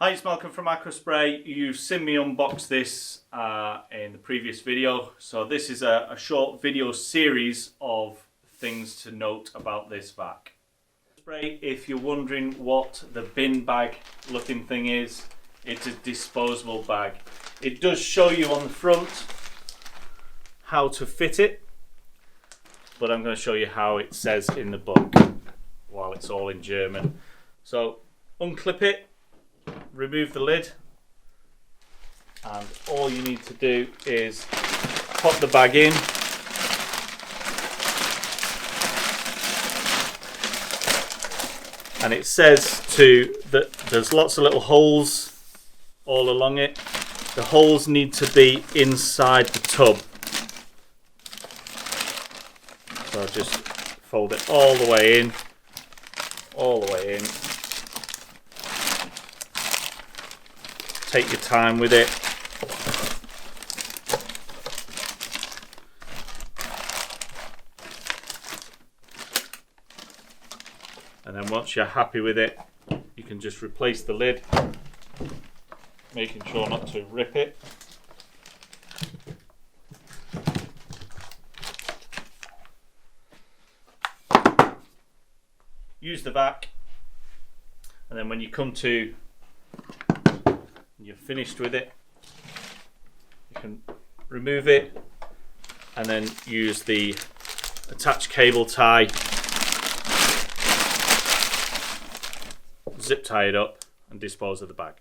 Hi, it's Malcolm from Aquaspray. You've seen me unbox this in the previous video. So this is a short video series of things to note about this vac. If you're wondering what the bin bag looking thing is, it's a disposable bag. It does show you on the front how to fit it, but I'm going to show you how it says in the book while it's all in German. So unclip it, remove the lid, and all you need to do is pop the bag in, and it says that there's lots of little holes all along it. The holes need to be inside the tub, so just fold it all the way in, Take your time with it. And then once you're happy with it, you can just replace the lid, making sure not to rip it. Use the vac, and then when you come to you're finished with it, you can remove it and then use the attached cable tie, zip tie it up and dispose of the bag.